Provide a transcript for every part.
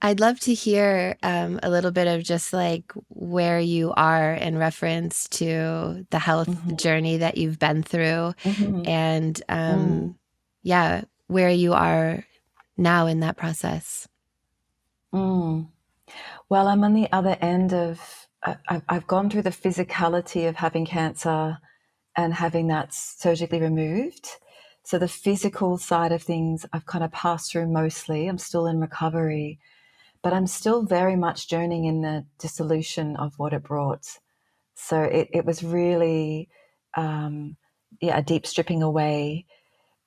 I'd love to hear a little bit of just like where you are in reference to the health Hmm. journey that you've been through, Hmm. and Mm. yeah, where you are now in that process. Mm. Well, I'm on the other end of, I've gone through the physicality of having cancer and having that surgically removed. So the physical side of things, I've kind of passed through mostly. I'm still in recovery, but I'm still very much journeying in the dissolution of what it brought. So it was really, um, yeah, a deep stripping away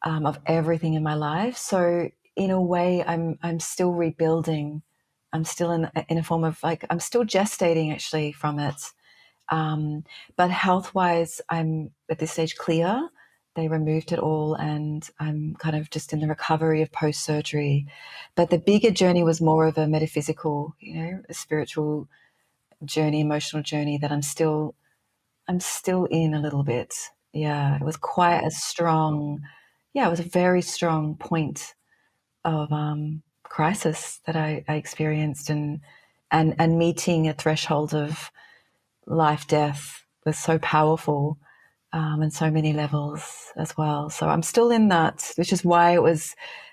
of everything in my life. So in a way, I'm still rebuilding. I'm still in a form of like I'm still gestating actually from it. But health wise, I'm at this stage clear. They removed it all, and I'm kind of just in the recovery of post surgery. But the bigger journey was more of a metaphysical, a spiritual journey, emotional journey that I'm still in a little bit. Yeah, it was quite a strong, yeah, it was a very strong point of crisis that I experienced, and meeting a threshold of life death was so powerful, and so many levels as well. So I'm still in that, which is why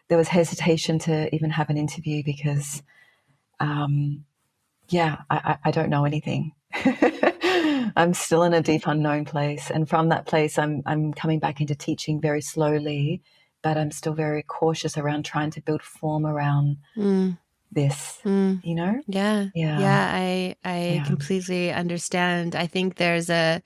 there was hesitation to even have an interview because um, yeah, I don't know anything. I'm still in a deep unknown place, and from that place, I'm coming back into teaching very slowly, but I'm still very cautious around trying to build form around Mm, this. mm. You know? Yeah, Yeah, yeah, I yeah. completely understand. I think there's a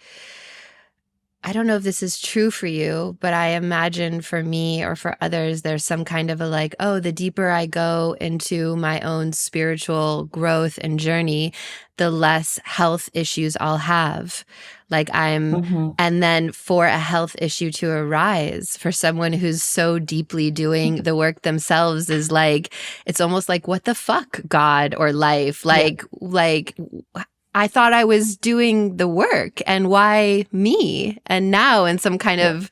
I don't know if this is true for you, but I imagine for me or for others, there's some kind of a like, oh, the deeper I go into my own spiritual growth and journey, the less health issues I'll have. Like Hmm. and then for a health issue to arise for someone who's so deeply doing the work themselves is like, it's almost like, what the fuck, God or life? Yeah. Like, I thought I was doing the work and why me? And now in some kind Yeah. of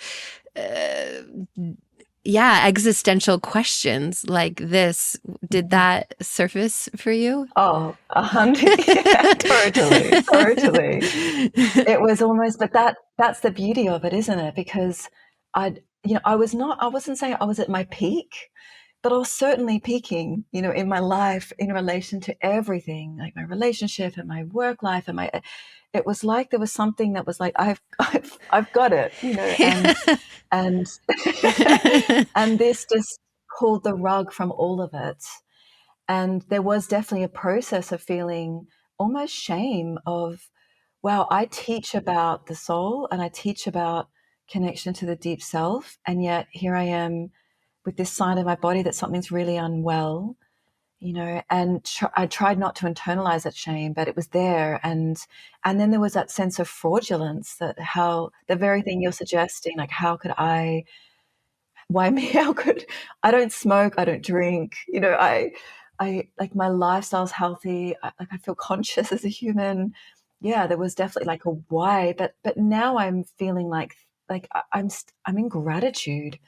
yeah, existential questions like this, did that surface for you? Oh, 100. Yeah, totally, totally. It was almost, but that's the beauty of it, isn't it? Because I wasn't saying I was at my peak, but I was certainly peaking, in my life in relation to everything, like my relationship and my work life and it was like there was something that was like, I've got it, and and this just pulled the rug from all of it. And there was definitely a process of feeling almost shame of, wow, I teach about the soul and I teach about connection to the deep self. And yet here I am with this sign of my body that something's really unwell, and I tried not to internalize that shame, but it was there. And then there was that sense of fraudulence, that how the very thing you're suggesting, like, how could I, why me? How could I don't smoke, I don't drink, I like my lifestyle's healthy. I feel conscious as a human. Yeah, there was definitely like a why, but now I'm feeling like I'm in gratitude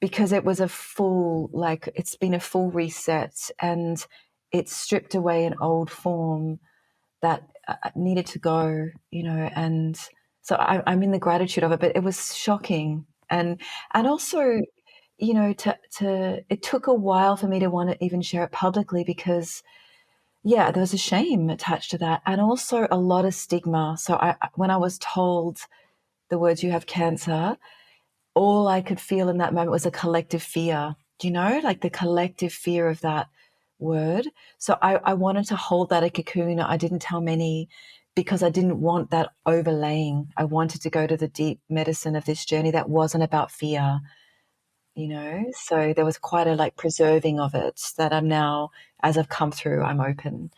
because it was a full, like, it's been a full reset, and it stripped away an old form that needed to go, and so I'm in the gratitude of it. But it was shocking, and also, to it took a while for me to want to even share it publicly because, yeah, there was a shame attached to that, and also a lot of stigma. So when I was told the words "you have cancer," all I could feel in that moment was a collective fear. Do you know, like the collective fear of that word? So I wanted to hold that a cocoon. I didn't tell many because I didn't want that overlaying. I wanted to go to the deep medicine of this journey that wasn't about fear, So there was quite a like preserving of it that I'm now, as I've come through, I'm open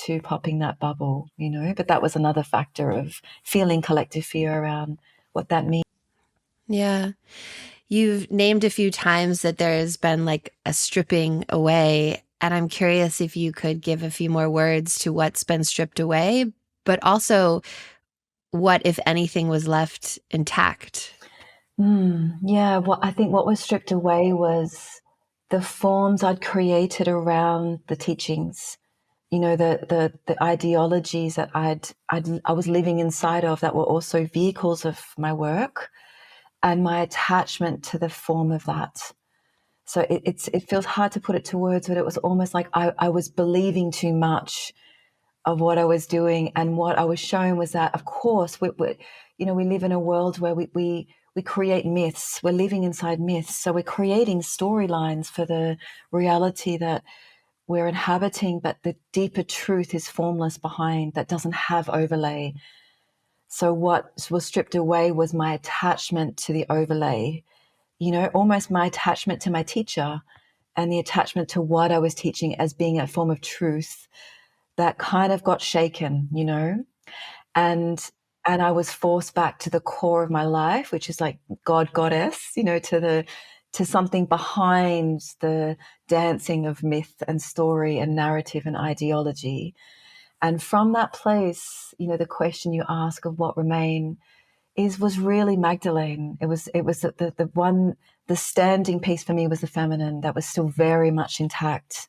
to popping that bubble. But that was another factor of feeling collective fear around what that means. Yeah. You've named a few times that there has been like a stripping away. And I'm curious if you could give a few more words to what's been stripped away, but also what, if anything, was left intact. Yeah, what I think what was stripped away was the forms I'd created around the teachings, you know, the ideologies that I was living inside of that were also vehicles of my work, and my attachment to the form of that. So it feels hard to put it to words, but it was almost like I was believing too much of what I was doing, and what I was shown was that, of course, you know, we live in a world where we create myths. We're living inside myths, so we're creating storylines for the reality that we're inhabiting, but the deeper truth is formless behind, that doesn't have overlay. So what was stripped away was my attachment to the overlay, you know, almost my attachment to my teacher and the attachment to what I was teaching as being a form of truth that kind of got shaken, you know, and and I was forced back to the core of my life, which is like God, goddess, you know, to something behind the dancing of myth and story and narrative and ideology. And from that place, you know, the question you ask of what remain was really Magdalene. It was the one, the standing piece for me was the feminine that was still very much intact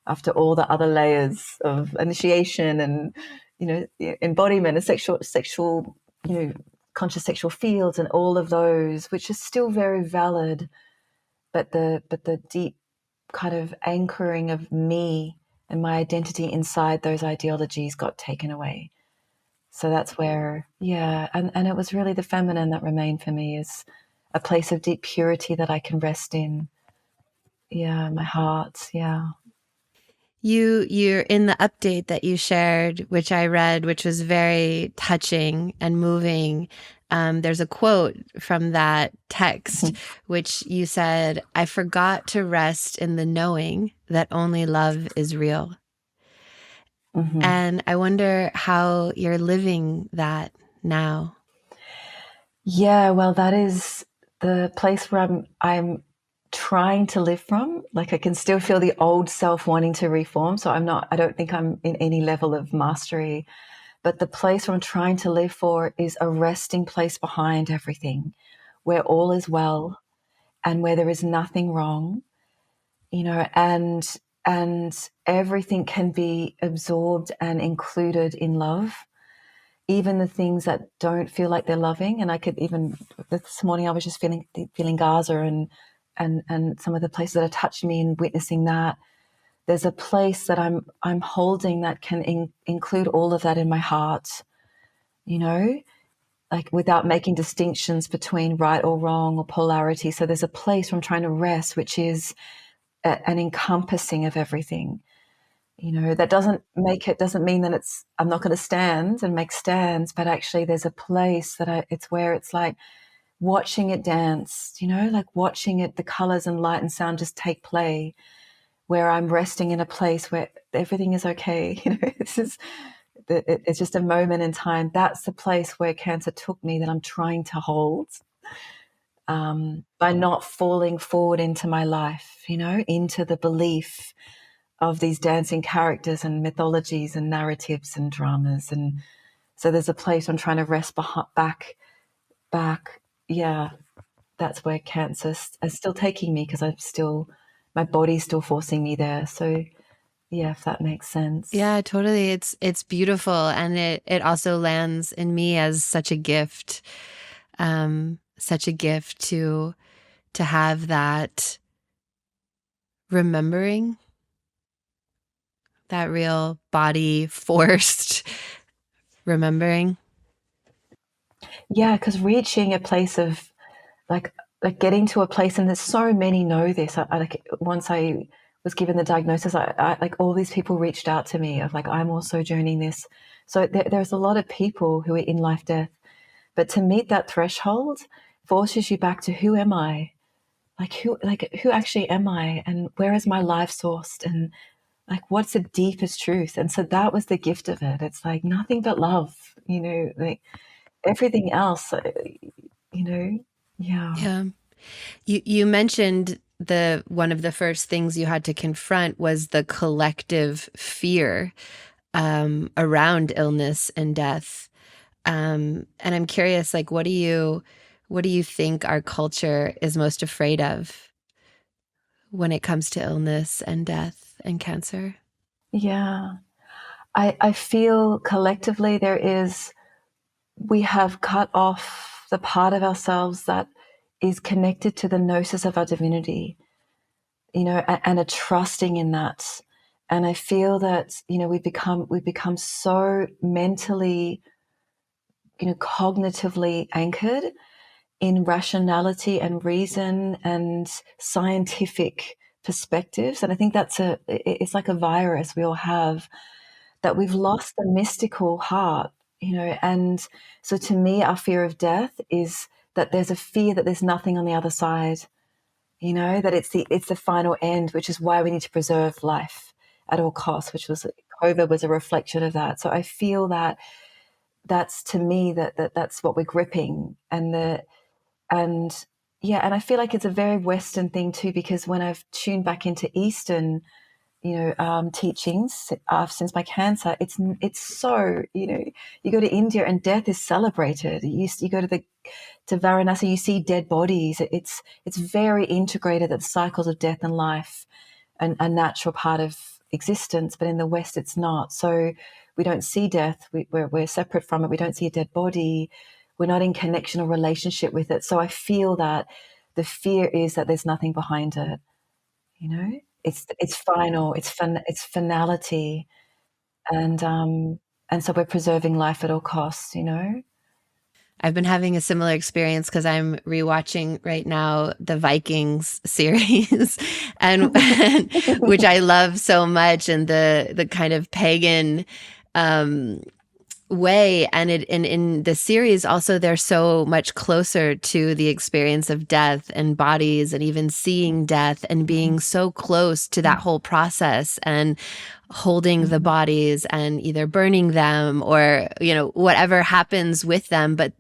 after all the other layers of initiation and, you know, embodiment and sexual, you know, conscious sexual fields and all of those, which is still very valid, but the deep kind of anchoring of me and my identity inside those ideologies got taken away. So that's where, yeah, and it was really the feminine that remained for me, is a place of deep purity that I can rest in. Yeah, my heart. Yeah. You're in the update that you shared, which I read, which was very touching and moving. There's a quote from that text, which you said, "I forgot to rest in the knowing that only love is real." Mm-hmm. And I wonder how you're living that now. Yeah, well, that is the place where I'm trying to live from. Like I can still feel the old self wanting to reform. So I don't think I'm in any level of mastery. But the place where I'm trying to live for is a resting place behind everything, where all is well and where there is nothing wrong, you know, and everything can be absorbed and included in love, even the things that don't feel like they're loving. And I could even, this morning I was just feeling Gaza and some of the places that are touching me and witnessing that. There's a place that I'm holding that can include all of that in my heart, you know, like without making distinctions between right or wrong or polarity. So there's a place where I'm trying to rest, which is an encompassing of everything. You know, that doesn't mean that I'm not going to stand and make stands, but actually there's a place that it's where it's like watching it dance, you know, like watching it, the colors and light and sound just take play, where I'm resting in a place where everything is okay. You know, it's just a moment in time. That's the place where cancer took me, that I'm trying to hold, by not falling forward into my life, you know, into the belief of these dancing characters and mythologies and narratives and dramas. And so there's a place I'm trying to rest back. Yeah, that's where cancer is still taking me, because my body's still forcing me there. So yeah, if that makes sense. Yeah, totally. It's beautiful, and it also lands in me as such a gift to have that remembering, that real body forced remembering. Yeah, because reaching a place of like getting to a place, and there's so many know this. I like, once I was given the diagnosis, I like all these people reached out to me of like, I'm also journeying this. So there's a lot of people who are in life death, but to meet that threshold forces you back to, who am I? Who actually am I, and where is my life sourced, and like what's the deepest truth? And so that was the gift of it. It's like nothing but love, you know, like everything else, you know. Yeah. Yeah. You mentioned the one of the first things you had to confront was the collective fear around illness and death. And I'm curious, like, what do you think our culture is most afraid of when it comes to illness and death and cancer? Yeah. I feel collectively we have cut off the part of ourselves that is connected to the gnosis of our divinity, and a trusting in that. And I feel that, we've become so mentally, cognitively anchored in rationality and reason and scientific perspectives. And I think it's like a virus we all have, that we've lost the mystical heart, and so to me, our fear of death is that there's a fear that there's nothing on the other side, that it's the final end, which is why we need to preserve life at all costs, which was COVID was a reflection of that. So I feel that that's, to me, that's what we're gripping, and yeah, and I feel like it's a very Western thing too, because when I've tuned back into Eastern, teachings since my cancer, it's so, you go to India and death is celebrated. You go to Varanasi, you see dead bodies. It's very integrated, that the cycles of death and life and a natural part of existence. But in the West, it's not. So we don't see death. We're separate from it. We don't see a dead body. We're not in connection or relationship with it. So I feel that the fear is that there's nothing behind it. It's final. It's finality, and so we're preserving life at all costs. I've been having a similar experience because I'm rewatching right now the Vikings series, and which I love so much, and the kind of pagan way, and in the series also, they're so much closer to the experience of death and bodies, and even seeing death and being so close to that whole process, and holding the bodies and either burning them or whatever happens with them. But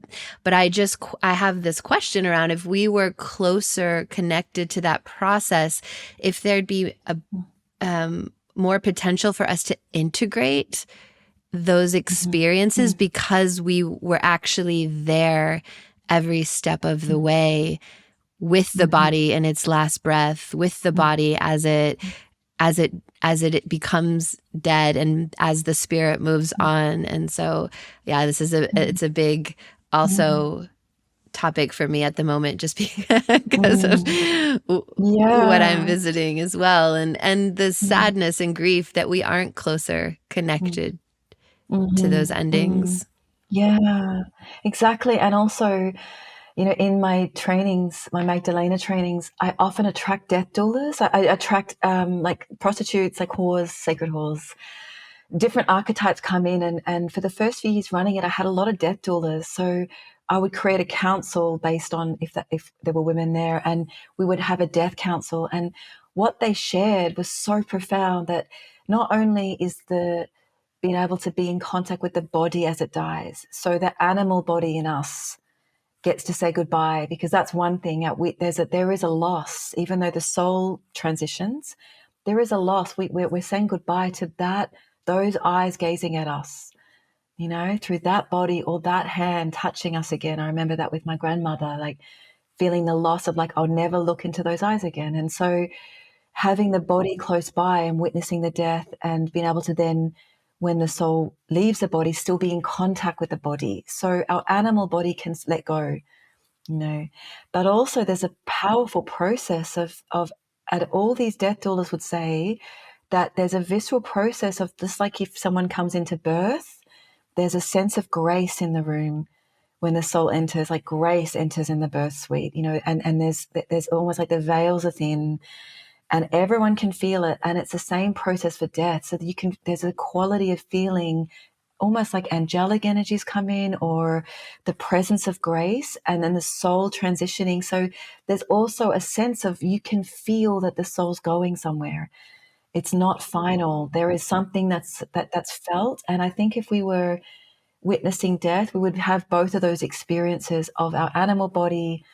I have this question around, if we were closer connected to that process, if there'd be a more potential for us to integrate those experiences, because we were actually there every step of the way, with the body in its last breath, with the body as it becomes dead, and as the spirit moves on. And so, yeah, it's a big also topic for me at the moment, just because of what I'm visiting as well, and the sadness and grief that we aren't closer connected to those endings. Yeah, exactly. And also, in my trainings, my Magdalena trainings, I often attract death doulas. I attract like prostitutes, like whores, sacred whores. Different archetypes come in, and for the first few years running it, I had a lot of death doulas. So I would create a council based on if there were women there, and we would have a death council. And what they shared was so profound, that not only is being able to be in contact with the body as it dies, so the animal body in us gets to say goodbye, because that's one thing. There is a loss, even though the soul transitions. There is a loss. We're saying goodbye to those eyes gazing at us, through that body, or that hand touching us again. I remember that with my grandmother, like feeling the loss of, like, I'll never look into those eyes again. And so having the body close by and witnessing the death, and being able to then, when the soul leaves the body, still be in contact with the body. So our animal body can let go, But also there's a powerful process of and all these death doulas would say that there's a visceral process of, just like if someone comes into birth, there's a sense of grace in the room when the soul enters, like grace enters in the birth suite, and there's almost like the veils are thin, and everyone can feel it. And it's the same process for death. So there's a quality of feeling, almost like angelic energies come in, or the presence of grace, and then the soul transitioning. So there's also a sense of, you can feel that the soul's going somewhere. It's not final. There is something that's felt. And I think if we were witnessing death, we would have both of those experiences of our animal body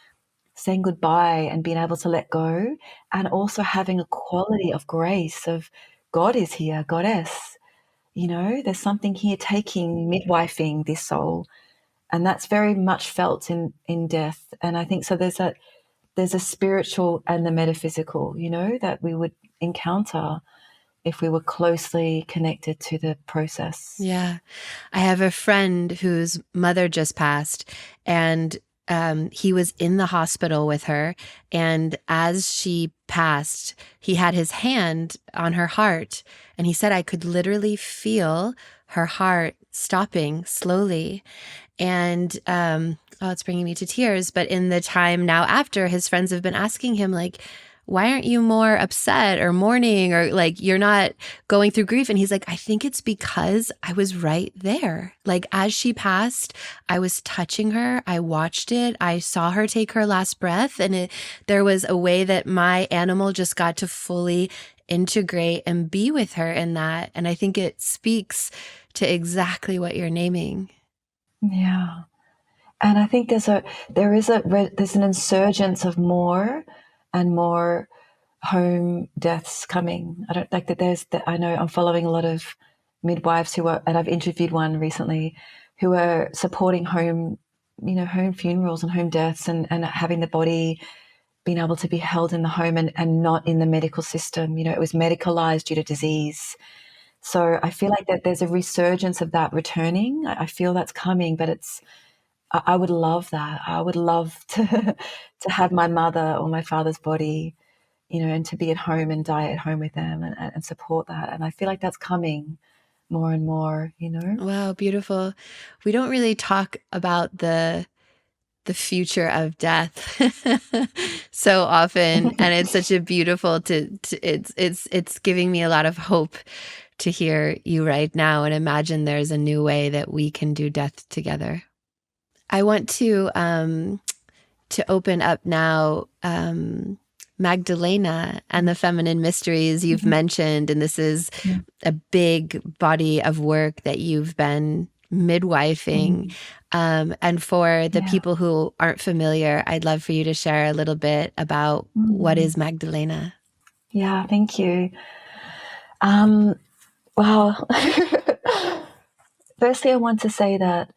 saying goodbye and being able to let go, and also having a quality of grace of, God is here, goddess, there's something here taking, midwifing this soul. And that's very much felt in death. And I think so there's there's a spiritual and the metaphysical, you know, that we would encounter if we were closely connected to the process. Yeah. I have a friend whose mother just passed, and he was in the hospital with her. And as she passed, he had his hand on her heart. And he said, I could literally feel her heart stopping slowly. And oh, it's bringing me to tears. But in the time now after, his friends have been asking him, like, why aren't you more upset or mourning, or like you're not going through grief? And he's like, I think it's because I was right there. Like, as she passed, I was touching her. I watched it. I saw her take her last breath. And there was a way that my animal just got to fully integrate and be with her in that. And I think it speaks to exactly what you're naming. Yeah. And I think there's an insurgence of more and more home deaths coming. I don't like that. I know I'm following a lot of midwives and I've interviewed one recently, who are supporting home funerals and home deaths, and having the body being able to be held in the home, and not in the medical system. You know, it was medicalized due to disease. So I feel like that there's a resurgence of that returning. I feel that's coming, but I would love that. I would love to have my mother or my father's body, and to be at home and die at home with them, and support that. And I feel like that's coming more and more. Wow, beautiful. We don't really talk about the future of death so often, and it's such a beautiful it's giving me a lot of hope to hear you right now and imagine there's a new way that we can do death together. I want to open up now, Magdalena and the feminine mysteries you've mentioned, and this is Yeah. a big body of work that you've been midwifing. And for the Yeah. people who aren't familiar, I'd love for you to share a little bit about what is Magdalena. Yeah, thank you. Well, firstly, I want to say that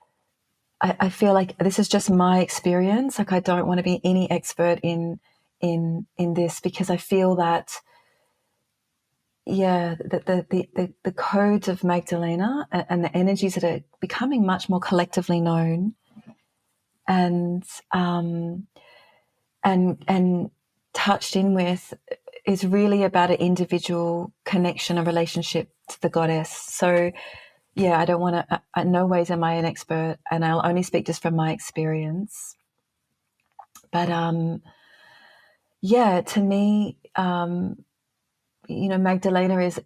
I feel like this is just my experience. Like, I don't want to be any expert in this, because I feel that, yeah, the codes of Magdalena and the energies that are becoming much more collectively known, and and touched in with, is really about an individual connection and relationship to the goddess. So yeah, I don't want to, in no ways am I an expert, and I'll only speak just from my experience. But yeah, to me, Magdalena is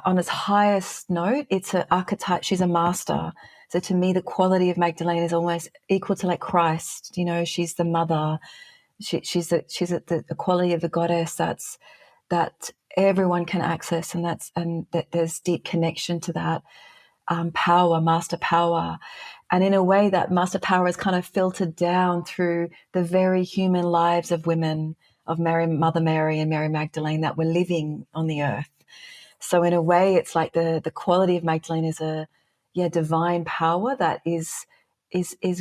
on its highest note, it's an archetype. She's a master. So to me, the quality of Magdalena is almost equal to like Christ. She's the mother. She's the quality of the goddess that everyone can access, and that there's deep connection to that power, master power. And in a way, that master power is kind of filtered down through the very human lives of women, of Mother Mary and Mary Magdalene, that were living on the earth. So in a way, it's like the quality of Magdalene is a divine power that is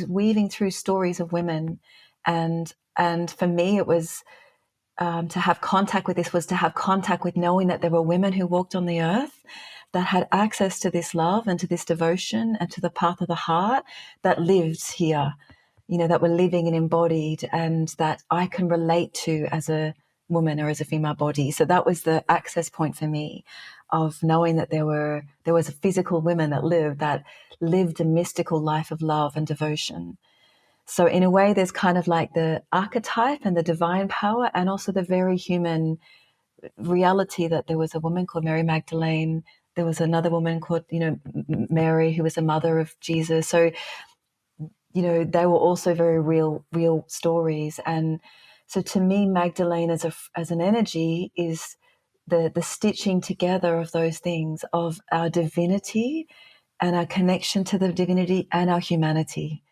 weaving through stories of women. And for me, it was to have contact with this, was to have contact with knowing that there were women who walked on the earth that had access to this love and to this devotion and to the path of the heart, that lived here, that were living and embodied, and that I can relate to as a woman or as a female body. So that was the access point for me, of knowing that there was a physical women that lived a mystical life of love and devotion. So in a way, there's kind of like the archetype and the divine power, and also the very human reality that there was a woman called Mary Magdalene. There was another woman called, Mary, who was the mother of Jesus. So, they were also very real stories. And so to me, Magdalene as an energy is the stitching together of those things, of our divinity and our connection to the divinity and our humanity,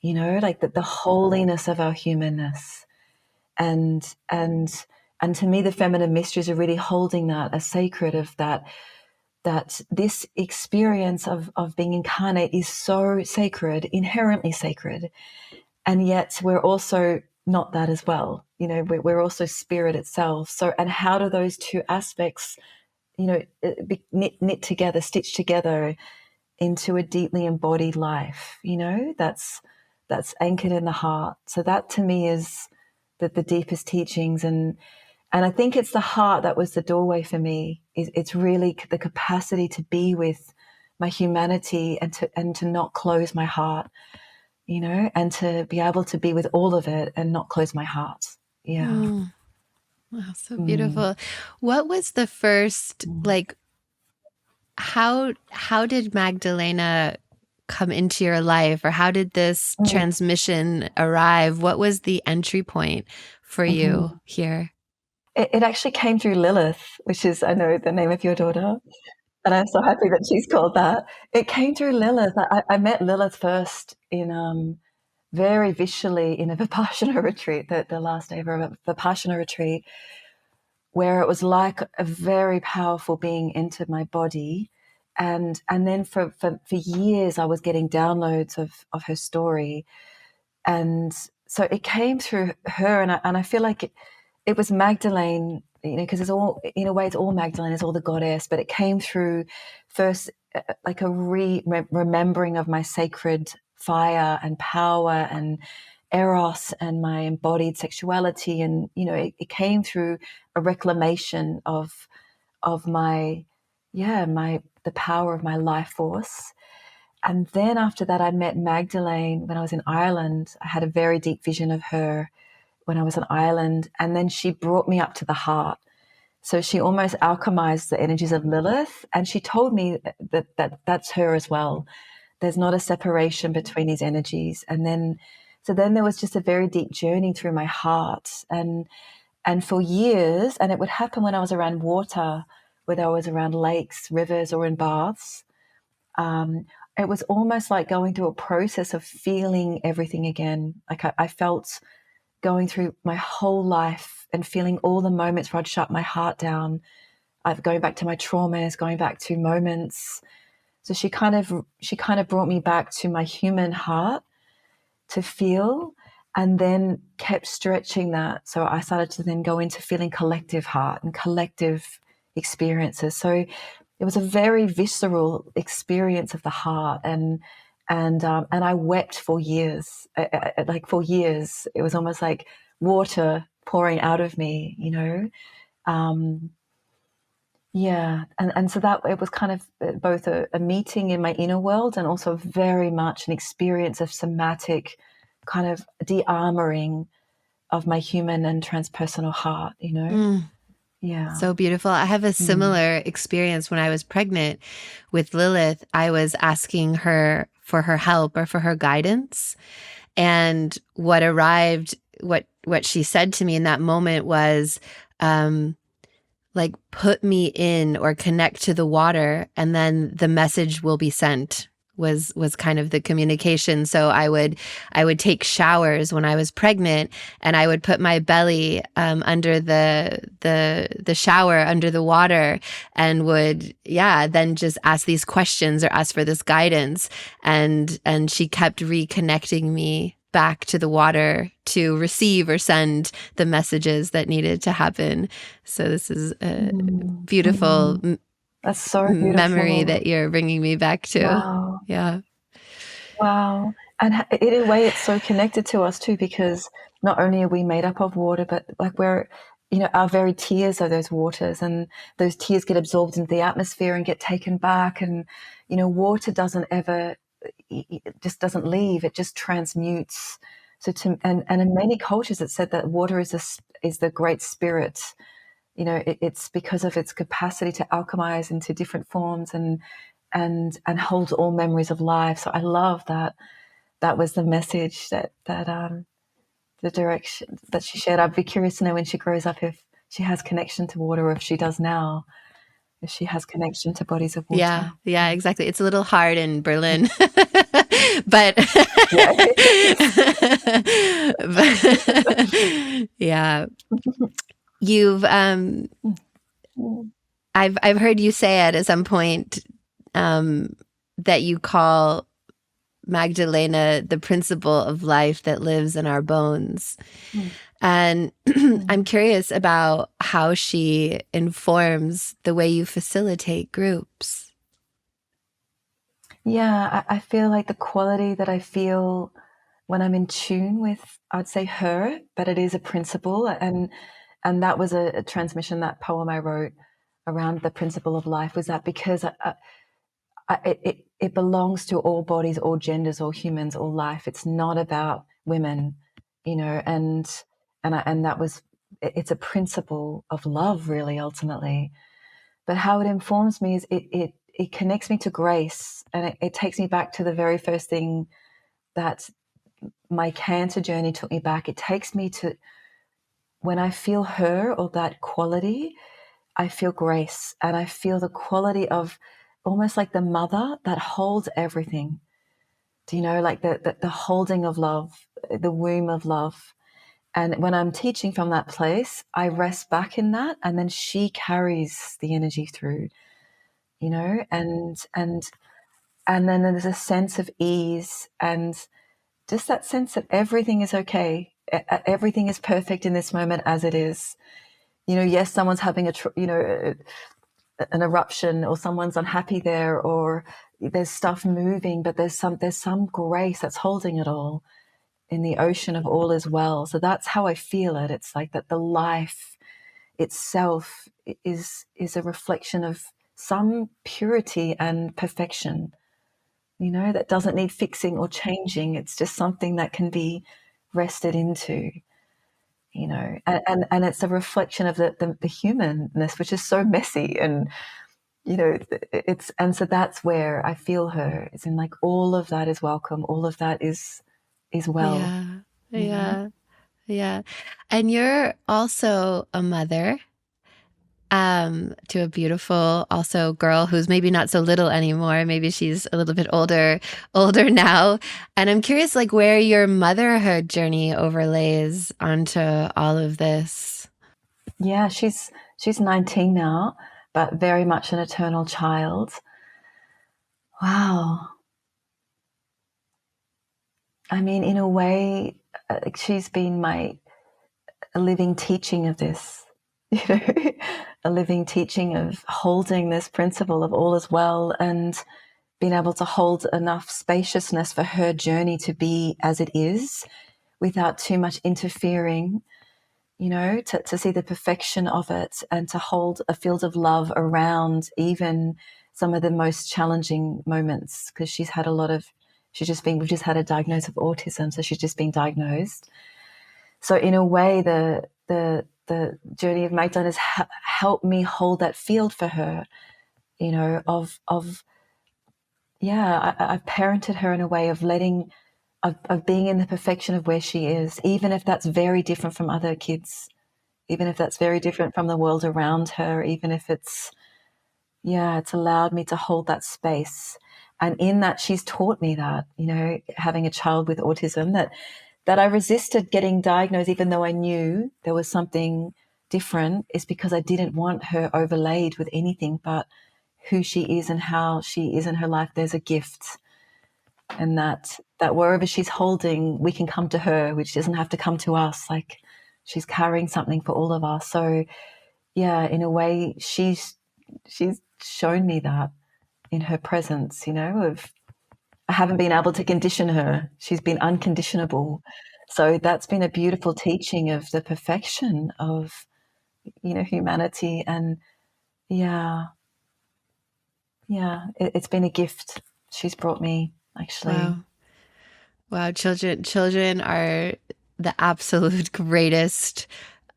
like the holiness of our humanness. And to me, the feminine mysteries are really holding that as sacred, of that this experience of being incarnate is so sacred, inherently sacred. And yet we're also not that as well. You know, we're also spirit itself. So, and how do those two aspects, you know, knit together, stitch together into a deeply embodied life? You know, that's anchored in the heart. So that to me is the deepest teachings, and I think it's the heart that was the doorway for me. It's really the capacity to be with my humanity and to not close my heart, you know, and to be able to be with all of it and not close my heart. Yeah. Oh, wow, so Mm. beautiful. What was the first, Mm. like, how did Magdalena come into your life, or how did this Mm. transmission arrive? What was the entry point for you Mhm. here? It actually came through Lilith, which is, I know, the name of your daughter. And I'm so happy that she's called that. It came through Lilith. I met Lilith first in very visually in a Vipassana retreat, the last day of a Vipassana retreat, where it was like a very powerful being entered my body. And then for years I was getting downloads of her story. And so it came through her, and I feel like it was Magdalene, you know, because it's all, in a way, it's all Magdalene, it's all the goddess, but it came through first like a remembering of my sacred fire and power and eros and my embodied sexuality, and you know, it came through a reclamation of my, yeah, my the power of my life force. And then after that, I met Magdalene when I was in Ireland. I had a very deep vision of her when I was in Ireland. And then she brought me up to the heart. So she almost alchemized the energies of Lilith. And she told me that's her as well. There's not a separation between these energies. And then, so then there was just a very deep journey through my heart. And for years, and it would happen when I was around water, whether I was around lakes, rivers, or in baths. Um, it was almost like going through a process of feeling everything again. Like I felt going through my whole life and feeling all the moments where I'd shut my heart down. I've going back to my traumas, going back to moments. So she kind of brought me back to my human heart to feel, and then kept stretching that. So I started to then go into feeling collective heart and collective experiences. So it was a very visceral experience of the heart, and I wept for years. Like for years, it was almost like water pouring out of me, you know. Um, yeah, and so that it was kind of both a meeting in my inner world and also very much an experience of somatic kind of de-armoring of my human and transpersonal heart, you know. Mm, Yeah. so beautiful. I have a Mm. similar experience when I was pregnant with Lilith. I was asking her for her help or for her guidance. And what she said to me in that moment was, um, like, put me in or connect to the water, and then the message will be sent, was kind of the communication. So I would take showers when I was pregnant, and I would put my belly under the shower, under the water, and would, yeah, then just ask these questions or ask for this guidance. And she kept reconnecting me back to the water to receive or send the messages that needed to happen. So this is a Mm. beautiful Mm. That's so memory beautiful. that you're bringing me back to. Wow. Yeah. Wow. And in a way, it's so connected to us too, because not only are we made up of water, but like we're, you know, our very tears are those waters, and those tears get absorbed into the atmosphere and get taken back. And, you know, water doesn't ever, it just doesn't leave, it just transmutes. So and in many cultures, it's said that water is the great spirit. You know, it's because of its capacity to alchemize into different forms and holds all memories of life. So I love that that was the message that the direction that she shared. I'd be curious to know when she grows up if she has connection to water, or if she does now, if she has connection to bodies of Yeah. water. Yeah, exactly. It's a little hard in Berlin, but, Yeah, it is. but yeah, you've, I've heard you say it at some point, that you call Magdalena, the principle of life that lives in our bones. Mm. And Mm. I'm curious about how she informs the way you facilitate groups. Yeah, I feel like the quality that I feel when I'm in tune with, I'd say her, but it is a principle, and that was a transmission, that poem I wrote around the principle of life, was that because it belongs to all bodies, all genders, all humans, all life. It's not about women, and that was, it's a principle of love, really, ultimately. But how it informs me is it connects me to grace, and it takes me back to the very first thing that my cancer journey took me back. It takes me to when I feel her, or that quality, I feel grace, and I feel the quality of almost like the mother that holds everything. Do you know, like the holding of love, the womb of love. And when I'm teaching from that place, I rest back in that, and then she carries the energy through, and then there's a sense of ease, and just that sense that everything is okay. Everything is perfect in this moment as it is. Yes, someone's having an eruption, or someone's unhappy there, or there's stuff moving, but there's some grace that's holding it all in the ocean of all as well. So that's how I feel it. It's like that the life itself is a reflection of some purity and perfection, that doesn't need fixing or changing. It's just something that can be rested into, and it's a reflection of the humanness, which is so messy, and it's, and so that's where I feel her. It's in, like, all of that is welcome, all of that is well. Yeah, yeah, yeah. And you're also a mother to a beautiful also girl who's maybe not so little anymore. Maybe she's a little bit older now. And I'm curious, like, where your motherhood journey overlays onto all of this. Yeah, she's 19 now, but very much an eternal child. Wow. I mean, in a way, she's been a living teaching of this, you know, a living teaching of holding this principle of all is well, and being able to hold enough spaciousness for her journey to be as it is, without too much interfering, to see the perfection of it, and to hold a field of love around even some of the most challenging moments, because we've just had a diagnosis of autism, so she's just been diagnosed. So in a way, the journey of Magdalena has helped me hold that field for her, of yeah, I've parented her in a way of being in the perfection of where she is, even if that's very different from other kids, even if that's very different from the world around her, even if it's allowed me to hold that space. And in that, she's taught me that, having a child with autism, that I resisted getting diagnosed, even though I knew there was something different, is because I didn't want her overlaid with anything but who she is and how she is in her life. There's a gift, and that wherever she's holding, we can come to her, which doesn't have to come to us. Like, she's carrying something for all of us. So yeah, in a way, she's shown me that in her presence, of I haven't been able to condition her. She's been unconditionable. So that's been a beautiful teaching of the perfection of, humanity. And yeah, it's been a gift she's brought me, actually. Wow. Wow, children are the absolute greatest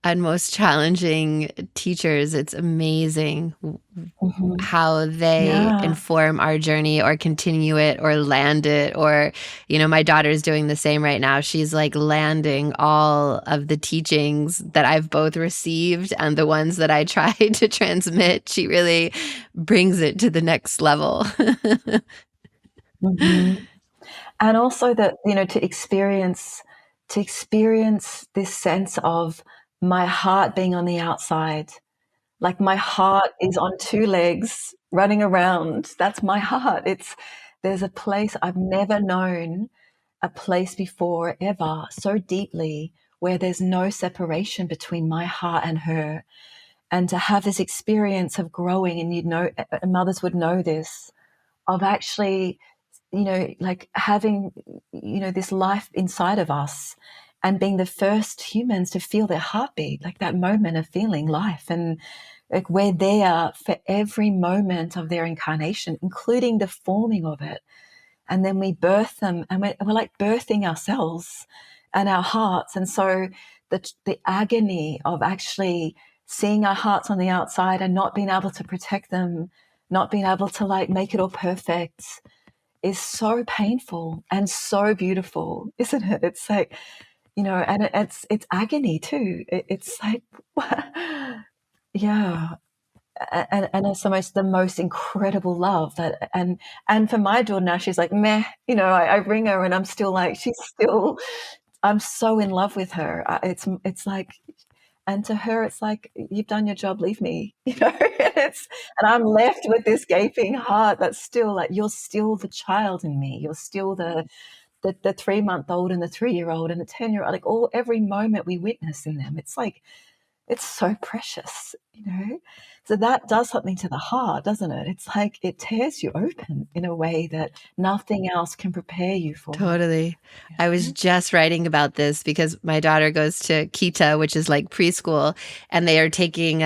and most challenging teachers. It's amazing Hmm. how they Yeah. inform our journey or continue it or land it. Or, my daughter's doing the same right now. She's like landing all of the teachings that I've both received and the ones that I tried to transmit. She really brings it to the next level. Hmm. And also that, to experience this sense of my heart being on the outside. Like, my heart is on two legs running around. That's my heart. There's a place I've never known, a place before ever, so deeply, where there's no separation between my heart and her. And to have this experience of growing, and mothers would know this, of actually, like having, this life inside of us and being the first humans to feel their heartbeat, like that moment of feeling life. And like we're there for every moment of their incarnation, including the forming of it. And then we birth them, and we're like birthing ourselves and our hearts. And so the agony of actually seeing our hearts on the outside and not being able to protect them, not being able to like make it all perfect, is so painful and so beautiful, isn't it? It's like, and it's agony too. It's like, yeah. And it's the most incredible love that, and for my daughter now, she's like, meh, I ring her and I'm still like, I'm so in love with her. It's like, and to her, it's like, you've done your job, leave me, and I'm left with this gaping heart that's still like, you're still the child in me. You're still the 3-month-old and the 3-year-old and the 10-year-old, like every moment we witness in them. It's like, it's so precious, So that does something to the heart, doesn't it? It's like it tears you open in a way that nothing else can prepare you for. Totally. I was just writing about this because my daughter goes to Kita, which is like preschool, and they are taking,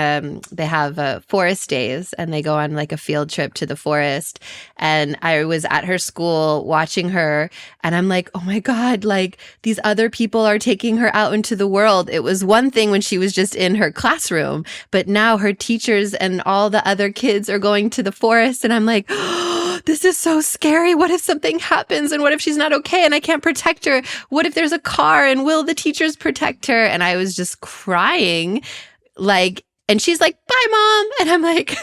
they have forest days, and they go on like a field trip to the forest. And I was at her school watching her, and I'm like, oh my God, like these other people are taking her out into the world. It was one thing when she was just in her classroom, but now her teachers and all the other kids are going to the forest. And I'm like, oh, this is so scary. What if something happens? And what if she's not okay and I can't protect her? What if there's a car and will the teachers protect her? And I was just crying, like, and she's like, bye, Mom. And I'm like,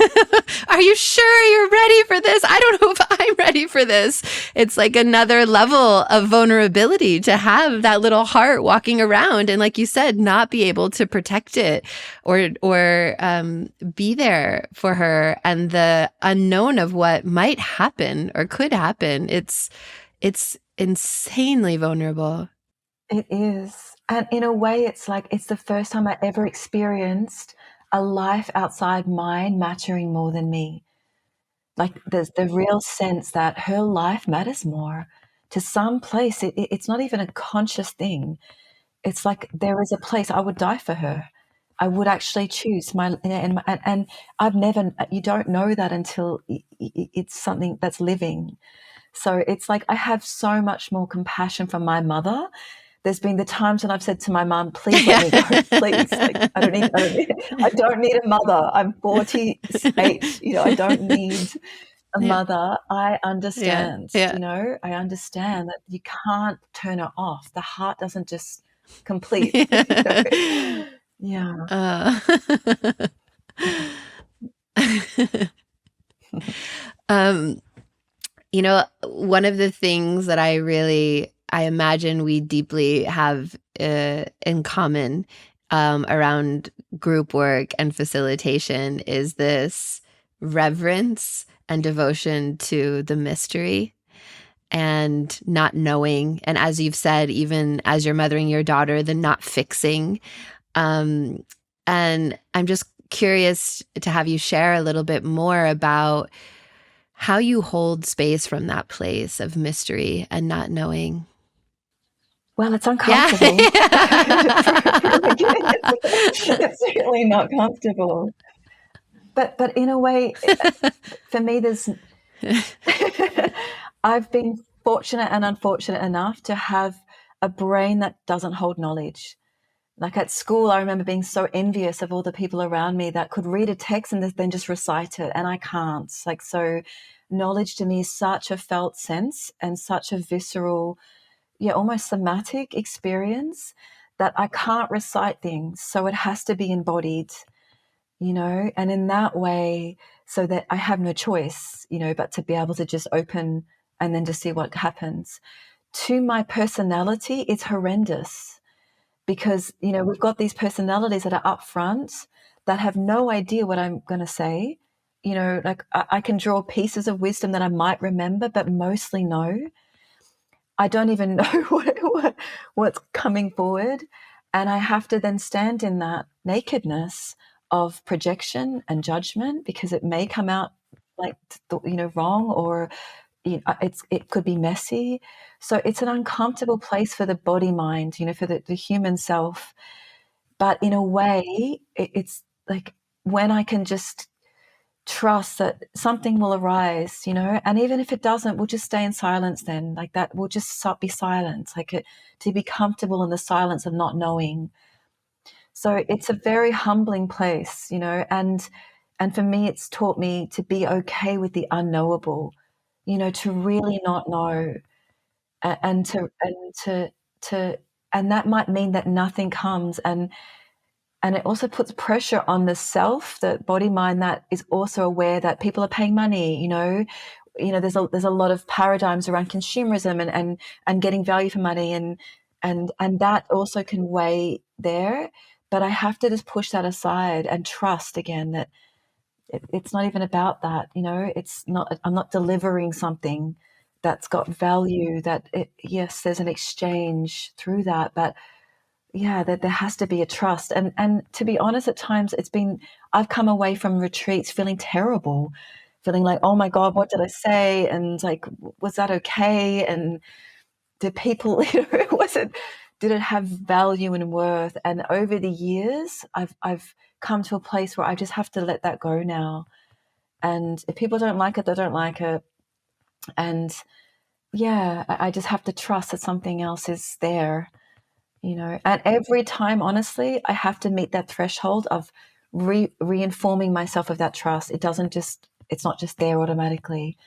are you sure you're ready for this? I don't know if I'm ready for this. It's like another level of vulnerability to have that little heart walking around. And like you said, not be able to protect it or be there for her, and the unknown of what might happen or could happen. It's insanely vulnerable. It is. And in a way, it's like, it's the first time I ever experienced a life outside mine mattering more than me. Like there's the real sense that her life matters more. To some place, it's not even a conscious thing. It's like there is a place I would die for her. I would actually choose and I've never, you don't know that until it's something that's living. So it's like I have so much more compassion for my mother. There's been the times when I've said to my mom, please let me go, please. Like, I don't need a mother. I'm 48, I don't need a mother. I understand, I understand that you can't turn her off. The heart doesn't just complete. Yeah. One of the things that I imagine we deeply have in common around group work and facilitation is this reverence and devotion to the mystery and not knowing. And as you've said, even as you're mothering your daughter, the not fixing. And I'm just curious to have you share a little bit more about how you hold space from that place of mystery and not knowing. Well, it's uncomfortable. Yeah. It's really not comfortable. But in a way, for me, I've been fortunate and unfortunate enough to have a brain that doesn't hold knowledge. Like at school, I remember being so envious of all the people around me that could read a text and then just recite it, and I can't. Like, so knowledge to me is such a felt sense and such a visceral, almost somatic experience that I can't recite things. So it has to be embodied, and in that way, so that I have no choice, but to be able to just open and then to see what happens. To my personality, it's horrendous because, we've got these personalities that are up front that have no idea what I'm going to say. like I can draw pieces of wisdom that I might remember, but mostly no. I don't even know what's coming forward. And I have to then stand in that nakedness of projection and judgment, because it may come out like, wrong, or it could be messy. So it's an uncomfortable place for the body mind, for the human self. But in a way, it's like when I can just trust that something will arise, and even if it doesn't, we'll just stay in silence then. Like that, we'll just be silent, to be comfortable in the silence of not knowing. So it's a very humbling place, and for me, it's taught me to be okay with the unknowable, to really not know, and to and that might mean that nothing comes, and it also puts pressure on the self, the body mind, that is also aware that people are paying money. There's a lot of paradigms around consumerism and getting value for money, and that also can weigh there. But I have to just push that aside and trust again that it's not even about that. It's not. I'm not delivering something that's got value. Yes, there's an exchange through that, but yeah, that there has to be a trust. And to be honest, at times I've come away from retreats feeling terrible, feeling like, oh my God, what did I say? And like, was that okay? And did people, did it have value and worth? And over the years, I've come to a place where I just have to let that go now. And if people don't like it, they don't like it. And yeah, I just have to trust that something else is there. And every time, honestly, I have to meet that threshold of reinforming myself of that trust. It's not just there automatically.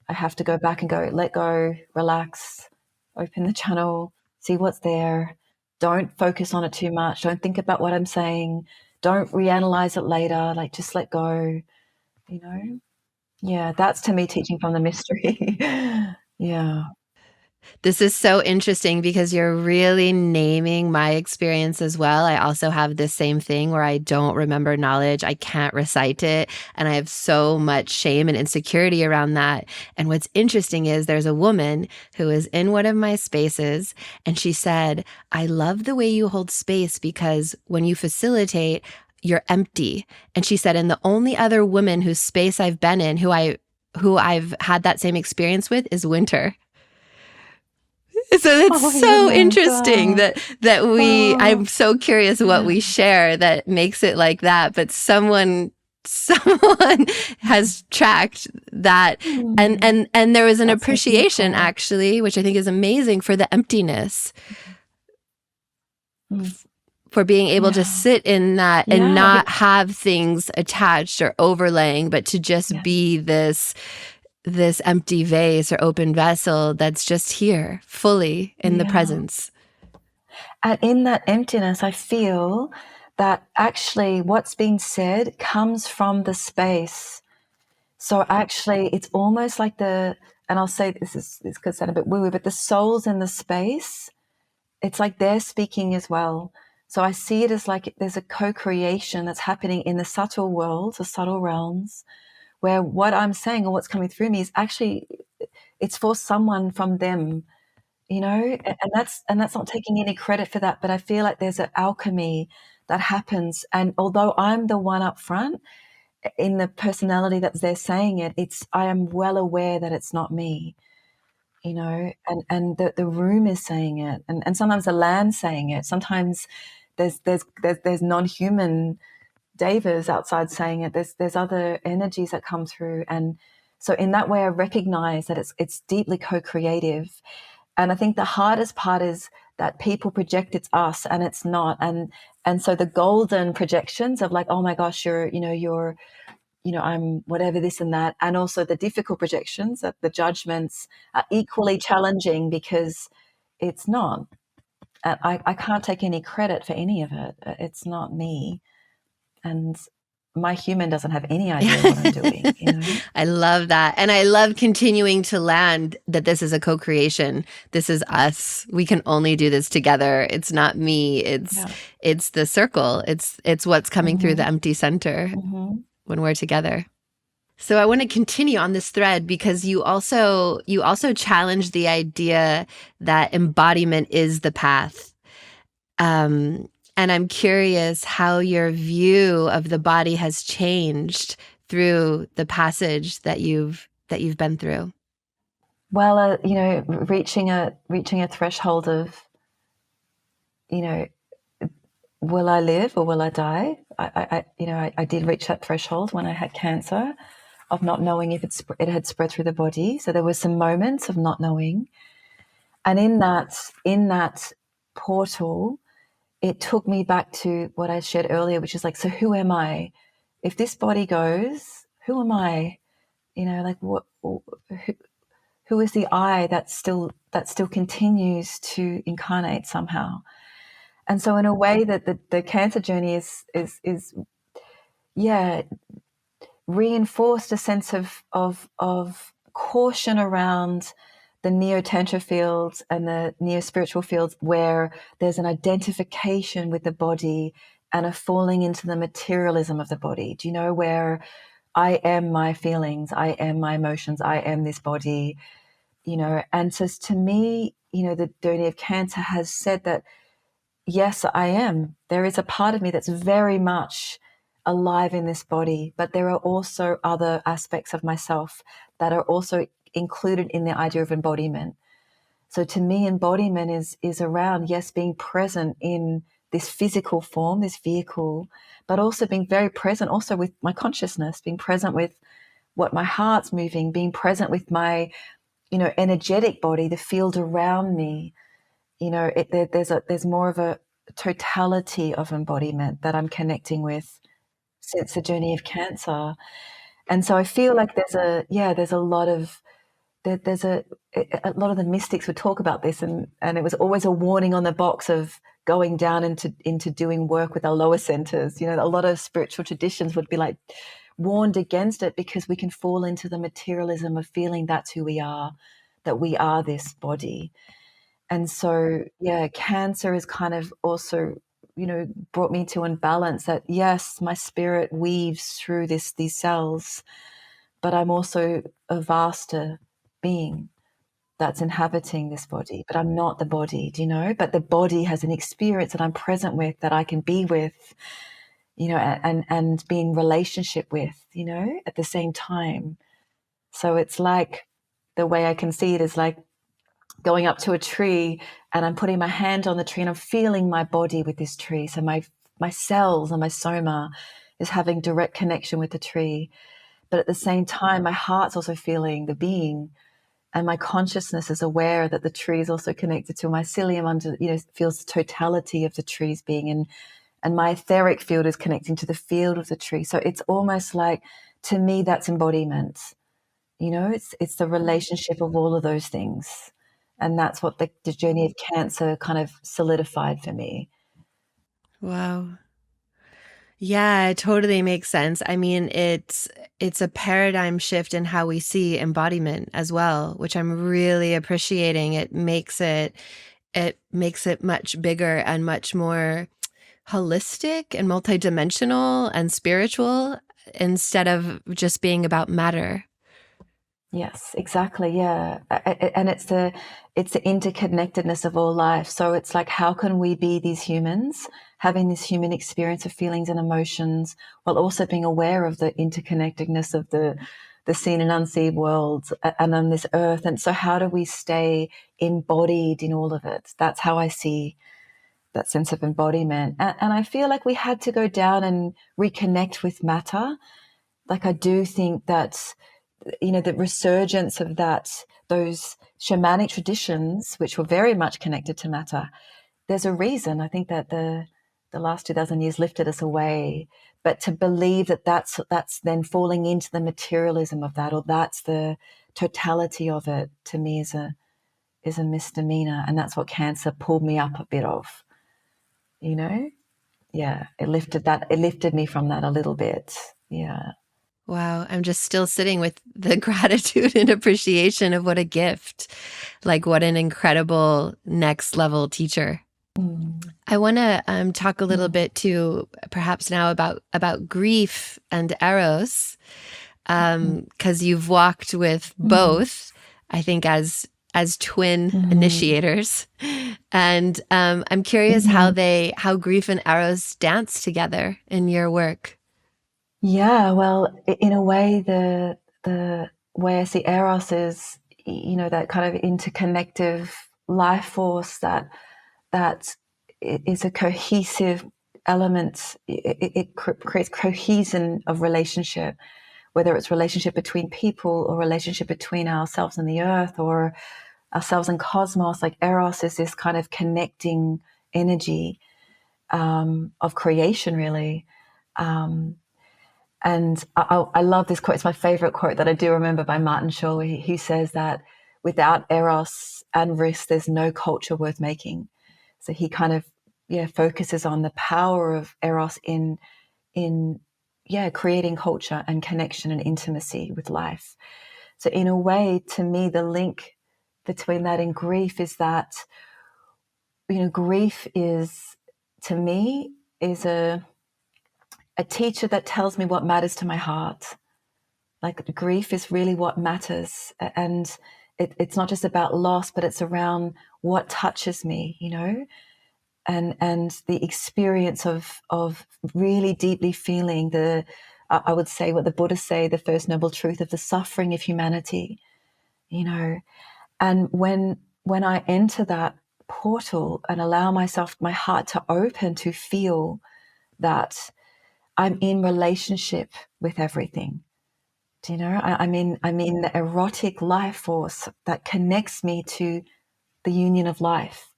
I have to go back and go, let go, relax, open the channel, see what's there. Don't focus on it too much. Don't think about what I'm saying. Don't reanalyze it later. Like, just let go, Yeah, that's to me teaching from the mystery. Yeah. This is so interesting because you're really naming my experience as well. I also have this same thing where I don't remember knowledge. I can't recite it. And I have so much shame and insecurity around that. And what's interesting is there's a woman who is in one of my spaces, and she said, I love the way you hold space because when you facilitate, you're empty. And she said, and the only other woman whose space I've been in who I've had that same experience with is Winter. So it's Oh my so goodness. interesting Wow. I'm so curious what Yeah. we share that makes it like that, but someone has tracked that, and there was an That's so appreciation beautiful. actually, which I think is amazing, for the emptiness, for being able to sit in that and not have things attached or overlaying, but to just be this empty vase or open vessel that's just here fully in the presence. And in that emptiness, I feel that actually what's being said comes from the space. So actually it's almost like and I'll say this could sound a bit woo-woo, but the souls in the space, it's like they're speaking as well. So I see it as like there's a co-creation that's happening in the subtle worlds, the subtle realms, where what I'm saying or what's coming through me is actually, it's for someone from them, and that's not taking any credit for that, but I feel like there's an alchemy that happens. And although I'm the one up front in the personality that's there saying it, I am well aware that it's not me, and the room is saying it, and sometimes the land's saying it. Sometimes there's non-human devas outside saying it. There's other energies that come through, and so in that way I recognize that it's deeply co-creative. And I think the hardest part is that people project it's us and it's not, and so the golden projections of like, oh my gosh, you're I'm whatever, this and that, and also the difficult projections that the judgments are equally challenging because it's not. And I can't take any credit for any of it. It's not me. And my human doesn't have any idea what I'm doing. I love that. And I love continuing to land that this is a co-creation. This is us. We can only do this together. It's not me. It's the circle. It's what's coming through the empty center when we're together. So I want to continue on this thread because you also challenge the idea that embodiment is the path. And I'm curious how your view of the body has changed through the passage that you've been through. Well, reaching a threshold of, you know, will I live or will I die? I did reach that threshold when I had cancer of not knowing if it had spread through the body. So there were some moments of not knowing, and in that portal, it took me back to what I shared earlier, which is like, so who am I? If this body goes, who am I? Like who is the I that still continues to incarnate somehow? And so, in a way, that the cancer journey is yeah, reinforced a sense of caution around the neo-tantra fields and the neo-spiritual fields, where there's an identification with the body and a falling into the materialism of the body. Do you know, where I am my feelings, I am my emotions, I am this body, and so to me, the journey of cancer has said that, yes, I am. There is a part of me that's very much alive in this body, but there are also other aspects of myself that are also included in the idea of embodiment. So to me, embodiment is around, yes, being present in this physical form, this vehicle, but also being very present also with my consciousness, being present with what my heart's moving, being present with my, energetic body, the field around me. There's more of a totality of embodiment that I'm connecting with since the journey of cancer. And so I feel like there's a lot of there's a lot of the mystics would talk about this, and it was always a warning on the box of going down into doing work with our lower centers. A lot of spiritual traditions would be like warned against it, because we can fall into the materialism of feeling that's who we are, that we are this body. And so, yeah, cancer is kind of also, brought me to unbalance that, yes, my spirit weaves through these cells, but I'm also a vaster being that's inhabiting this body, but I'm not the body, do you know? But the body has an experience that I'm present with, that I can be with, and be in relationship with, at the same time. So it's like, the way I can see it is like going up to a tree, and I'm putting my hand on the tree and I'm feeling my body with this tree. So my cells and my soma is having direct connection with the tree. But at the same time, my heart's also feeling the being, and my consciousness is aware that the tree is also connected to my mycelium under, feels the totality of the tree's being, and my etheric field is connecting to the field of the tree. So it's almost like, to me, that's embodiment. It's the relationship of all of those things. And that's what the journey of cancer kind of solidified for me. Wow. Yeah, it totally makes sense. I mean, it's a paradigm shift in how we see embodiment as well, which I'm really appreciating. It makes it much bigger and much more holistic and multidimensional and spiritual, instead of just being about matter. Yes, exactly. Yeah. And it's the interconnectedness of all life. So it's like, how can we be these humans having this human experience of feelings and emotions, while also being aware of the interconnectedness of the seen and unseen worlds and on this earth? And so how do we stay embodied in all of it? That's how I see that sense of embodiment. And I feel like we had to go down and reconnect with matter. Like, I do think that, the resurgence of those shamanic traditions, which were very much connected to matter, there's a reason. I think that the last 2,000 years lifted us away. But to believe that that's then falling into the materialism of that, or that's the totality of it, to me is a misdemeanor. And that's what cancer pulled me up a bit of, you know? Yeah, it lifted me from that a little bit. Yeah. Wow, I'm just still sitting with the gratitude and appreciation of what a gift. Like, what an incredible next level teacher. Mm, I want to talk a little mm, bit too, perhaps now, about grief and eros. because you've walked with Mm. both, I think, as twin Mm. initiators. And I'm curious Mhm. how grief and Eros dance together in your work. Yeah, well, in a way, the way I see Eros is, that kind of interconnective life force that is a cohesive element. It creates cohesion of relationship, whether it's relationship between people or relationship between ourselves and the earth or ourselves and cosmos. Like Eros is this kind of connecting energy of creation, really. Um, and I love this quote. It's my favorite quote that I do remember by Martin Shaw. He says that without Eros and risk, there's no culture worth making. So he kind of focuses on the power of Eros in creating culture and connection and intimacy with life. So in a way, to me, the link between that and grief is that, grief is, to me, is a teacher that tells me what matters to my heart. Like grief is really what matters. And it's not just about loss, but it's around what touches me, and the experience of really deeply feeling I would say what the Buddhists say, the first noble truth of the suffering of humanity, and when I enter that portal and allow myself, my heart to open to feel that I'm in relationship with everything. Do you know? I'm in the erotic life force that connects me to the union of life.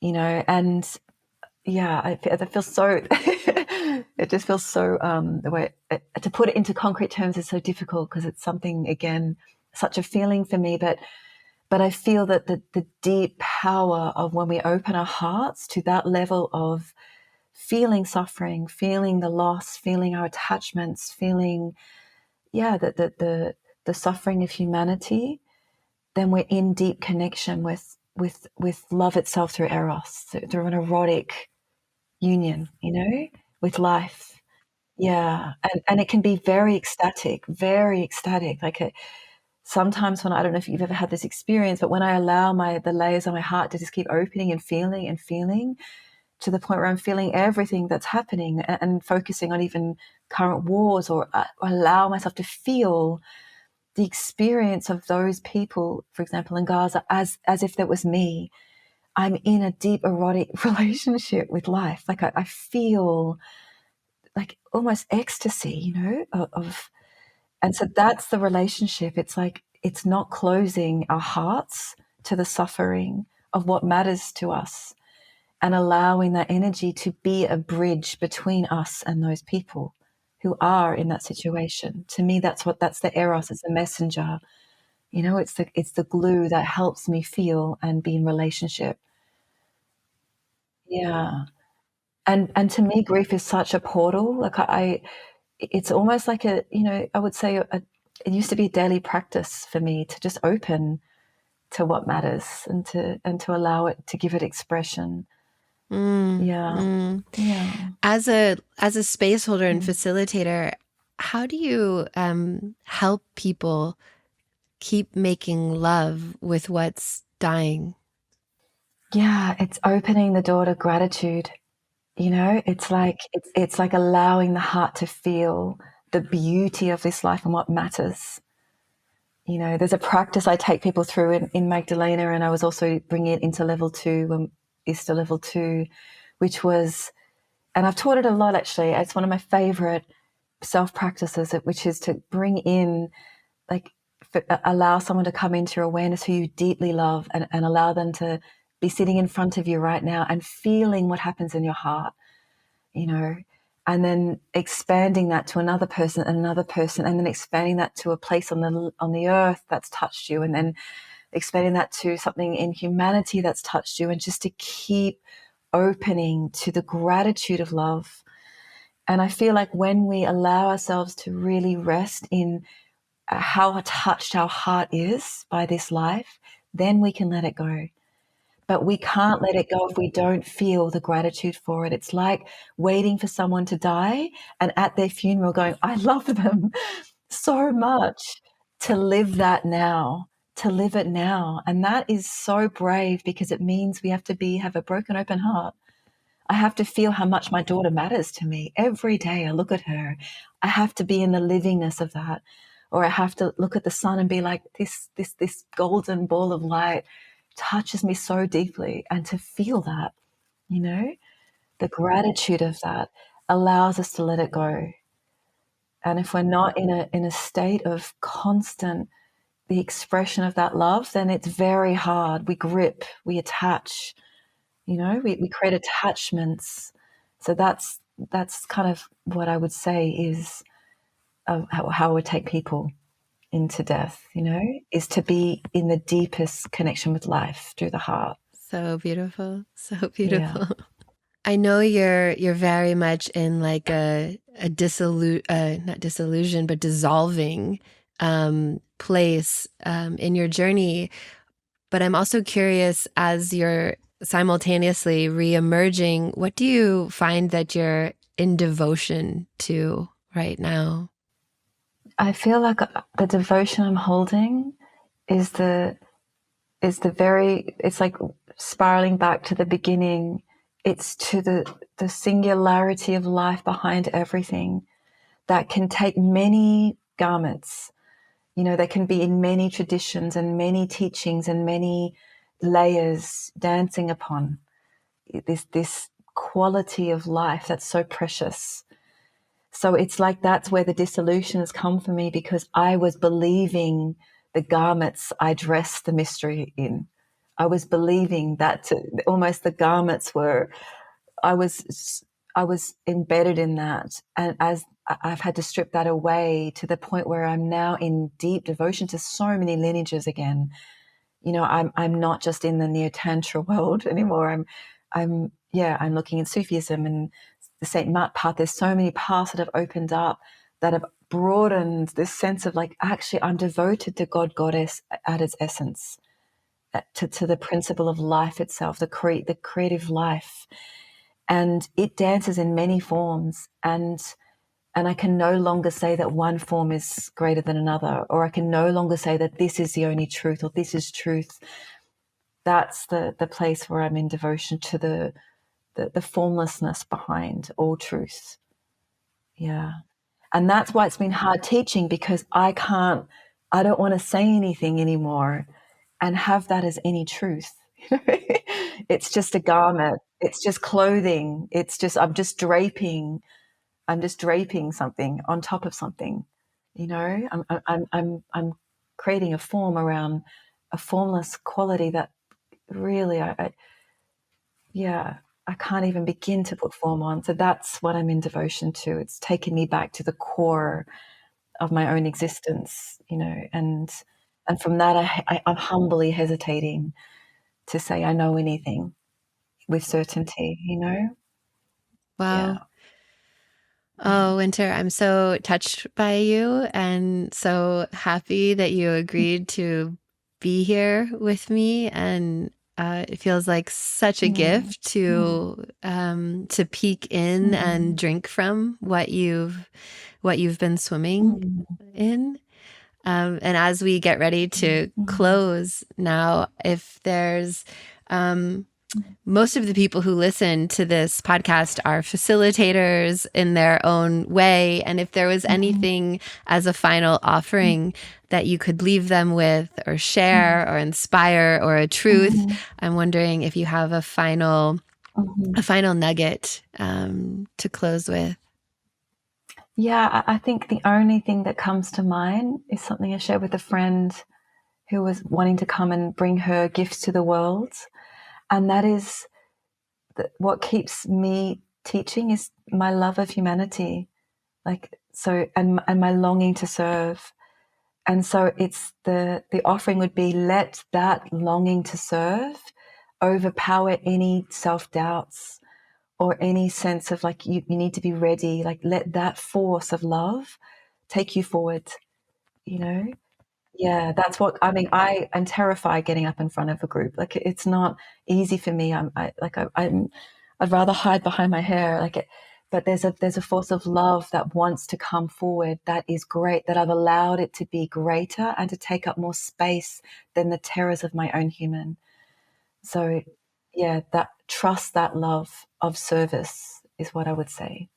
And yeah, I feel so. It just feels so. The way to put it into concrete terms is so difficult because it's something, again, such a feeling for me. But I feel that the deep power of when we open our hearts to that level of feeling suffering, feeling the loss, feeling our attachments, feeling the suffering of humanity, then we're in deep connection with love itself through Eros, through an erotic union, with life. Yeah, and it can be very ecstatic, very ecstatic. Like sometimes when I don't know if you've ever had this experience, but when I allow the layers of my heart to just keep opening and feeling to the point where I'm feeling everything that's happening and focusing on even current wars, or allow myself to feel the experience of those people, for example, in Gaza, as if that was me. I'm in a deep erotic relationship with life. Like I feel like almost ecstasy, of, and so that's the relationship. It's like, it's not closing our hearts to the suffering of what matters to us and allowing that energy to be a bridge between us and those people who are in that situation. To me, that's the Eros. It's a messenger. It's the glue that helps me feel and be in relationship. Yeah. And to me, grief is such a portal. Like it's almost like I would say it used to be a daily practice for me to just open to what matters and to allow it, to give it expression. Mm, Yeah. mm. Yeah. As a space holder and Mm. facilitator, how do you help people keep making love with what's dying? Yeah, it's opening the door to gratitude. It's like allowing the heart to feel the beauty of this life and what matters. There's a practice I take people through in Magdalena, and I was also bringing it into level 2, ISTA level 2, which was, and I've taught it a lot actually. It's one of my favorite self practices, which is to bring in, like, allow someone to come into your awareness who you deeply love, and allow them to be sitting in front of you right now and feeling what happens in your heart, you know, and then expanding that to another person and another person, and then expanding that to a place on the earth that's touched you, and then expanding that to something in humanity that's touched you, and just to keep opening to the gratitude of love. And I feel like when we allow ourselves to really rest in how touched our heart is by this life, then we can let it go. But we can't let it go if we don't feel the gratitude for it. It's like waiting for someone to die and at their funeral going, I love them. so much to live that now, to live it now. And that is so brave, because it means we have to have a broken open heart. I have to feel how much my daughter matters to me. Every day I look at her, I have to be in the livingness of that. Or I have to look at the sun and be like, this golden ball of light touches me so deeply. And to feel that, the gratitude of that allows us to let it go. And if we're not in a state of constant the expression of that love, then it's very hard. We grip, we attach, we create attachments. So that's kind of what I would say is how I would take people into death, is to be in the deepest connection with life through the heart. So beautiful. So Yeah. beautiful. I know you're very much in like a not disillusion, but dissolving place in your journey. But I'm also curious, as you're simultaneously re-emerging, what do you find that you're in devotion to right now? I feel like the devotion I'm holding is it's like spiraling back to the beginning. It's to the singularity of life behind everything that can take many garments. They can be in many traditions and many teachings and many layers dancing upon this quality of life that's so precious. So it's like that's where the dissolution has come for me, because I was believing the garments I dressed the mystery in. I was believing that almost the garments were, I was embedded in that. And as I've had to strip that away to the point where I'm now in deep devotion to so many lineages again. I'm not just in the neo tantra world anymore. I'm looking in Sufism and the Saint Mat path. There's so many paths that have opened up that have broadened this sense of like, actually, I'm devoted to God, Goddess at its essence, to the principle of life itself, the creative life, and it dances in many forms. And I can no longer say that one form is greater than another, or I can no longer say that this is the only truth or this is truth. That's the place where I'm in devotion to the formlessness behind all truth. Yeah. And that's why it's been hard teaching, because I don't want to say anything anymore and have that as any truth. It's just a garment. It's just clothing. I'm just draping something on top of something. I'm creating a form around a formless quality that really, I can't even begin to put form on. So that's what I'm in devotion to. It's taken me back to the core of my own existence, and from that, I'm humbly hesitating to say I know anything with certainty. Yeah. Wow. Oh, Winter, I'm so touched by you and so happy that you agreed to be here with me. And it feels like such a Mm, gift mm, to peek in and mm, drink from what you've been swimming mm, in. And as we get ready to mm, close now, if there's um, mm, most of the people who listen to this podcast are facilitators in their own way. And if there was mhm, anything as a final mm, offering that you could leave them with, or mm, share, or inspire, or a truth, mhm, I'm wondering if you have a final mhm. nugget to close with. Yeah, I think the only thing that comes to mind is something I shared with a friend who was wanting to come and bring her gifts to the world. And that is what keeps me teaching is my love of humanity, like so, and my longing to serve. And so it's the offering would be, let that longing to serve overpower any self doubts or any sense of like you need to be ready. Like let that force of love take you forward. You know, yeah, that's what I mean. I am terrified getting up in front of a group. Like it's not easy for me. I'd rather hide behind my hair. but there's a force of love that wants to come forward that is great, that I've allowed it to be greater and to take up more space than the terrors of my own human. So yeah, that trust, that love of service is what I would say.